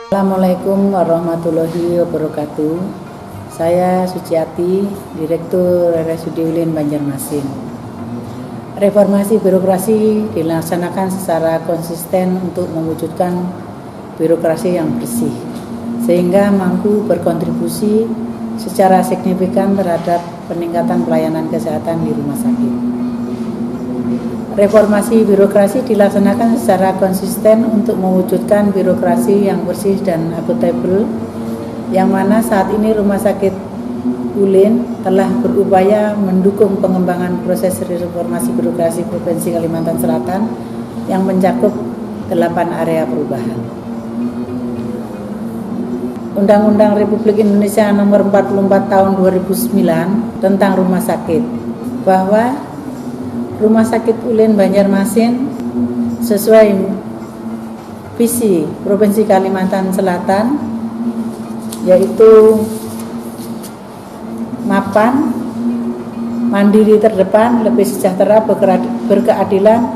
Assalamualaikum warahmatullahi wabarakatuh. Saya Suciati, Direktur RSUD Ulin Banjarmasin. Reformasi birokrasi dilaksanakan secara konsisten untuk mewujudkan birokrasi yang bersih, sehingga mampu berkontribusi secara signifikan terhadap peningkatan pelayanan kesehatan di rumah sakit. Reformasi birokrasi dilaksanakan secara konsisten untuk mewujudkan birokrasi yang bersih dan akuntabel, yang mana saat ini Rumah Sakit Ulin telah berupaya mendukung pengembangan proses reformasi birokrasi Provinsi Kalimantan Selatan yang mencakup 8 area perubahan. Undang-Undang Republik Indonesia Nomor 44 Tahun 2009 tentang rumah sakit, bahwa Rumah Sakit Ulin Banjarmasin sesuai visi Provinsi Kalimantan Selatan, yaitu mapan, mandiri terdepan, lebih sejahtera, berkeadilan,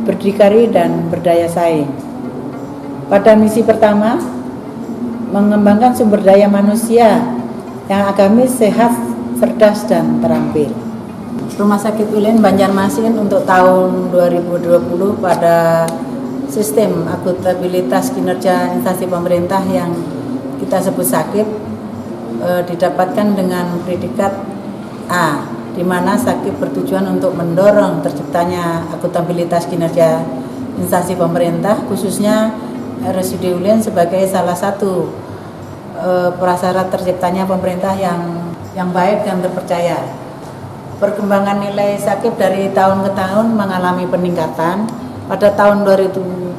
berdikari, dan berdaya saing. Pada misi pertama, mengembangkan sumber daya manusia yang agamis, sehat, cerdas, dan terampil. Rumah Sakit Ulin Banjarmasin untuk tahun 2020 pada sistem akuntabilitas kinerja instansi pemerintah yang kita sebut SAKIP didapatkan dengan predikat A, di mana SAKIP bertujuan untuk mendorong terciptanya akuntabilitas kinerja instansi pemerintah, khususnya RSUD Ulin sebagai salah satu prasyarat terciptanya pemerintah yang baik dan terpercaya. Perkembangan nilai SAKIP dari tahun ke tahun mengalami peningkatan. Pada tahun 2017,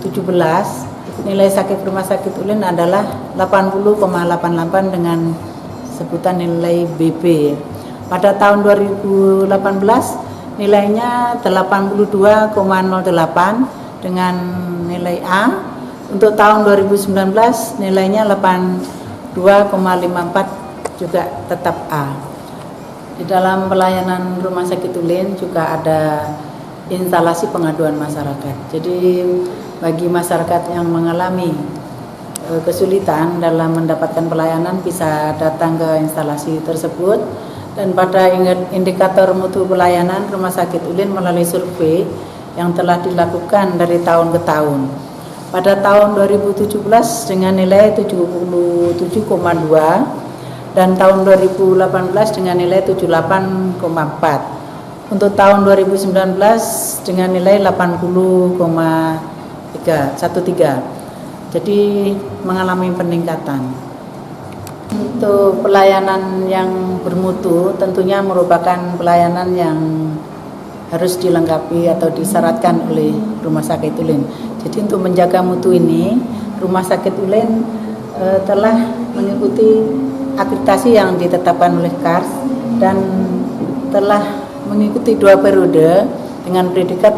nilai SAKIP Rumah Sakit Ulin adalah 80,88 dengan sebutan nilai BB. Pada tahun 2018, nilainya 82,08 dengan nilai A. Untuk tahun 2019, nilainya 82,54 juga tetap A. Di dalam pelayanan Rumah Sakit Ulin juga ada instalasi pengaduan masyarakat. Jadi bagi masyarakat yang mengalami kesulitan dalam mendapatkan pelayanan bisa datang ke instalasi tersebut. Dan pada indikator mutu pelayanan Rumah Sakit Ulin melalui survei yang telah dilakukan dari tahun ke tahun. Pada tahun 2017 dengan nilai 77,2 dan tahun 2018 dengan nilai 78,4. Untuk tahun 2019 dengan nilai 80,13. Jadi mengalami peningkatan. Untuk pelayanan yang bermutu tentunya merupakan pelayanan yang harus dilengkapi atau disyaratkan oleh Rumah Sakit Ulin. Jadi untuk menjaga mutu ini, Rumah Sakit Ulin telah mengikuti akreditasi yang ditetapkan oleh KARS dan telah mengikuti 2 periode dengan predikat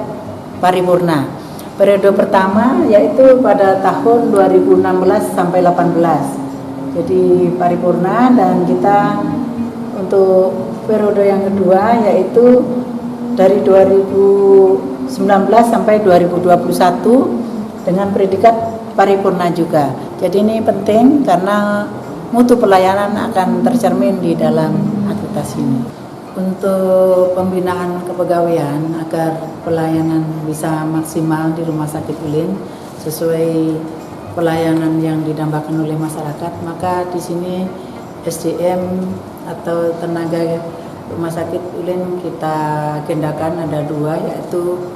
paripurna. Periode pertama yaitu pada tahun 2016 sampai 18. Jadi paripurna, dan kita untuk periode yang kedua yaitu dari 2019 sampai 2021 dengan predikat paripurna juga. Jadi ini penting karena mutu pelayanan akan tercermin di dalam akreditasi ini. Untuk pembinaan kepegawaian agar pelayanan bisa maksimal di Rumah Sakit Ulin sesuai pelayanan yang didambakan oleh masyarakat, maka di sini SDM atau tenaga Rumah Sakit Ulin kita agendakan ada 2, yaitu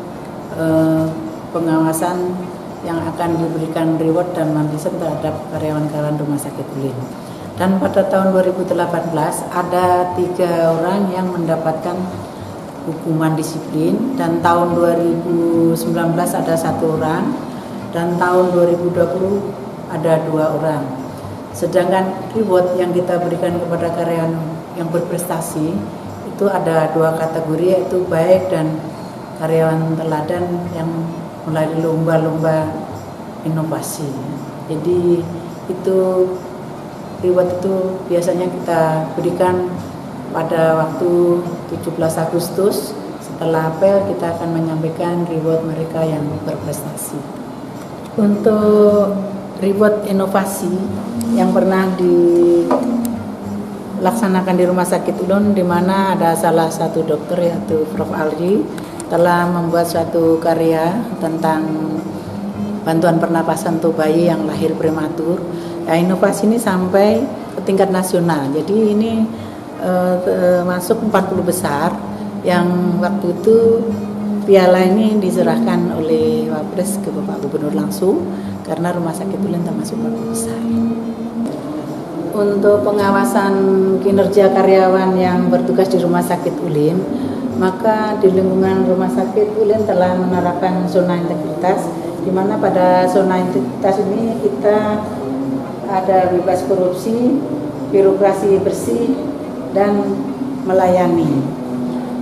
pengawasan yang akan diberikan reward dan mantisem terhadap karyawan-karyawan Rumah Sakit Ulin. Dan pada tahun 2018 ada 3 orang yang mendapatkan hukuman disiplin, dan tahun 2019 ada 1 orang, dan tahun 2020 ada 2 orang. Sedangkan reward yang kita berikan kepada karyawan yang berprestasi itu ada 2 kategori, yaitu baik dan karyawan teladan yang melalui lomba-lomba inovasi. Jadi itu reward itu biasanya kita berikan pada waktu 17 Agustus. Setelah apel kita akan menyampaikan reward mereka yang berprestasi. Untuk reward inovasi yang pernah dilaksanakan di Rumah Sakit Ulin, di mana ada salah satu dokter yaitu Prof. Aldi telah membuat suatu karya tentang bantuan pernapasan untuk bayi yang lahir prematur. Ya, inovasi ini sampai ke tingkat nasional. Jadi ini masuk 40 besar yang waktu itu piala ini diserahkan oleh Wapres ke Bapak Gubernur langsung karena Rumah Sakit Ulin termasuk 40 besar. Untuk pengawasan kinerja karyawan yang bertugas di Rumah Sakit Ulin, maka di lingkungan Rumah Sakit Ulin telah menerapkan zona integritas, di mana pada zona integritas ini kita ada bebas korupsi, birokrasi bersih, dan melayani.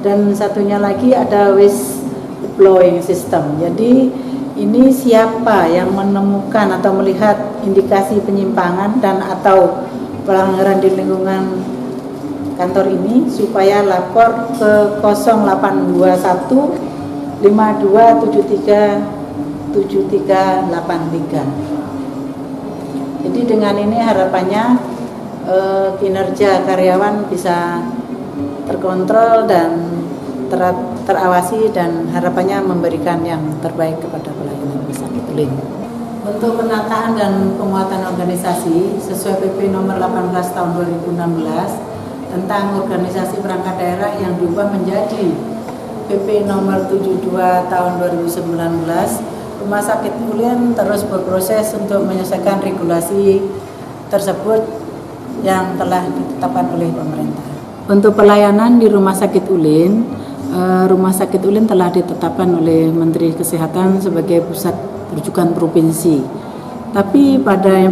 Dan satunya lagi ada whistleblowing system. Jadi ini siapa yang menemukan atau melihat indikasi penyimpangan dan atau pelanggaran di lingkungan kantor ini supaya lapor ke 0821 5273 7383. Jadi dengan ini harapannya kinerja karyawan bisa terkontrol dan terawasi, dan harapannya memberikan yang terbaik kepada pelayanan Rumah Sakit Ulin. Untuk penataan dan penguatan organisasi sesuai PP nomor 18 tahun 2016 tentang organisasi perangkat daerah yang diubah menjadi PP nomor 72 tahun 2019, Rumah Sakit Ulin terus berproses untuk menyelesaikan regulasi tersebut yang telah ditetapkan oleh pemerintah. Untuk pelayanan di Rumah Sakit Ulin, Rumah Sakit Ulin telah ditetapkan oleh Menteri Kesehatan sebagai pusat rujukan provinsi. Tapi pada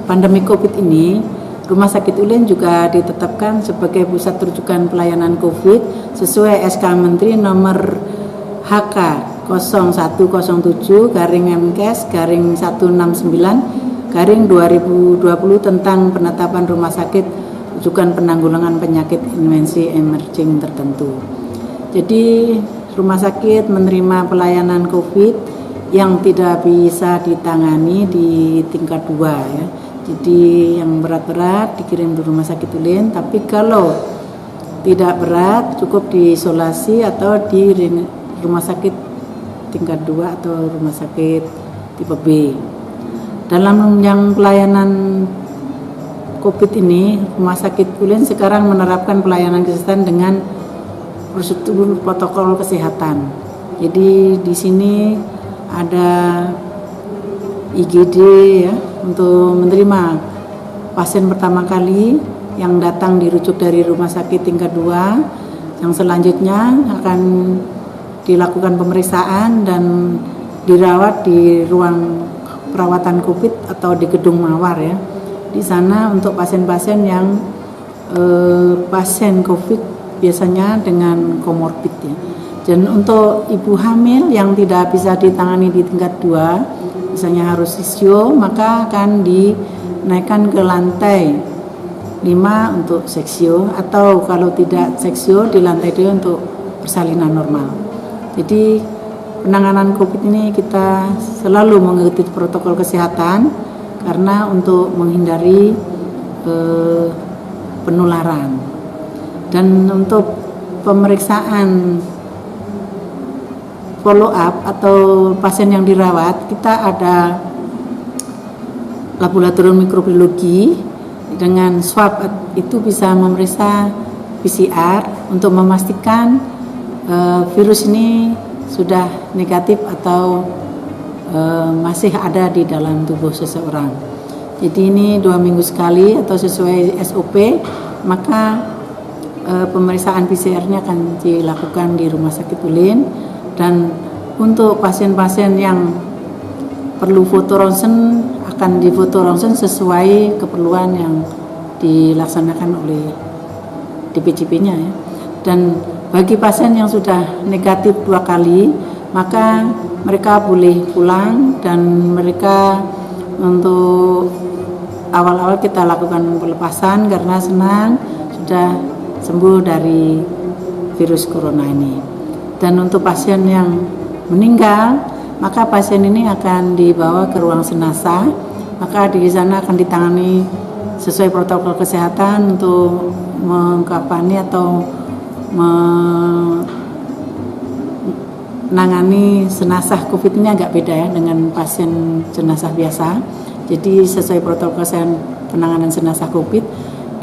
pandemi COVID ini, Rumah Sakit Ulin juga ditetapkan sebagai pusat rujukan pelayanan COVID sesuai SK Menteri nomor HK 0117-MKes-169-2020 tentang penetapan rumah sakit rujukan penanggulangan penyakit infeksi emerging tertentu. Jadi rumah sakit menerima pelayanan COVID yang tidak bisa ditangani di tingkat 2 ya. Jadi yang berat-berat dikirim di Rumah Sakit Ulin, tapi kalau tidak berat cukup diisolasi atau di rumah sakit tingkat 2 atau rumah sakit tipe B. Dalam yang pelayanan COVID ini, Rumah Sakit Ulin sekarang menerapkan pelayanan kesehatan dengan prosedur protokol kesehatan. Jadi di sini ada IGD ya untuk menerima pasien pertama kali yang datang dirujuk dari rumah sakit tingkat 2, yang selanjutnya akan dilakukan pemeriksaan dan dirawat di ruang perawatan COVID atau di gedung mawar ya. Di sana untuk pasien-pasien yang pasien COVID biasanya dengan komorbid ya. Dan untuk ibu hamil yang tidak bisa ditangani di tingkat 2, misalnya harus sisio, maka akan dinaikkan ke lantai 5 untuk seksio, atau kalau tidak seksio di lantai 2 untuk persalinan normal. Jadi penanganan COVID ini kita selalu mengikuti protokol kesehatan karena untuk menghindari penularan. Dan untuk pemeriksaan follow up atau pasien yang dirawat, kita ada laboratorium mikrobiologi dengan swab, itu bisa memeriksa PCR untuk memastikan virus ini sudah negatif atau masih ada di dalam tubuh seseorang. Jadi ini 2 minggu sekali atau sesuai SOP, maka pemeriksaan PCR-nya akan dilakukan di Rumah Sakit Ulin. Dan untuk pasien-pasien yang perlu foto ronsen akan difoto ronsen sesuai keperluan yang dilaksanakan oleh DPJP-nya ya. Dan bagi pasien yang sudah negatif 2 kali, maka mereka boleh pulang, dan mereka untuk awal-awal kita lakukan pelepasan karena senang sudah sembuh dari virus corona ini. Dan untuk pasien yang meninggal, maka pasien ini akan dibawa ke ruang jenazah maka di sana akan ditangani sesuai protokol kesehatan untuk mengkapani atau menangani jenazah COVID ini agak beda ya dengan pasien jenazah biasa. Jadi sesuai protokol kesehatan penanganan jenazah COVID,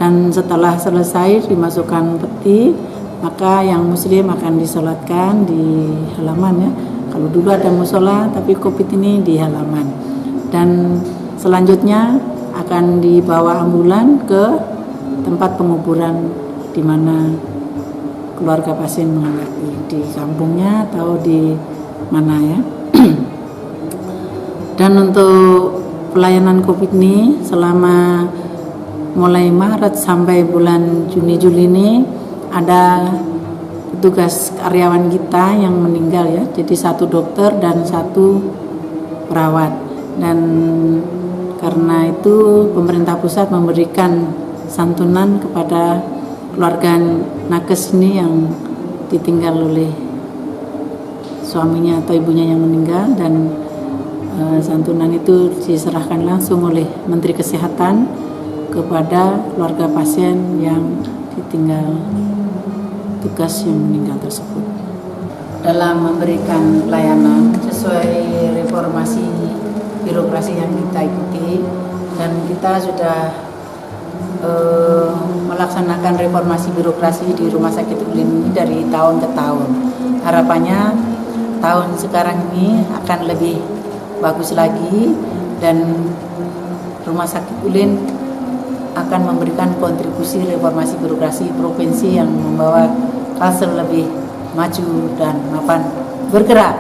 dan setelah selesai dimasukkan peti, maka yang muslim akan disolatkan di halaman ya. Kalau dulu ada musola, tapi COVID ini di halaman. Dan selanjutnya akan dibawa ambulan ke tempat penguburan di mana keluarga pasien menghendaki, di kampungnya atau di mana ya. Dan untuk pelayanan COVID ini selama mulai Maret sampai bulan Juni-Juli ini ada petugas karyawan kita yang meninggal ya. Jadi 1 dokter dan 1 perawat. Dan karena itu pemerintah pusat memberikan santunan kepada keluarga nakes ini yang ditinggal oleh suaminya atau ibunya yang meninggal, dan santunan itu diserahkan langsung oleh Menteri Kesehatan kepada keluarga pasien yang ditinggal tugas yang meninggal tersebut. Dalam memberikan pelayanan sesuai reformasi birokrasi yang kita ikuti, dan kita sudah melaksanakan reformasi birokrasi di Rumah Sakit Ulin ini dari tahun ke tahun. Harapannya tahun sekarang ini akan lebih bagus lagi, dan Rumah Sakit Ulin akan memberikan kontribusi reformasi birokrasi provinsi yang membawa Kalsel lebih maju dan mapan bergerak.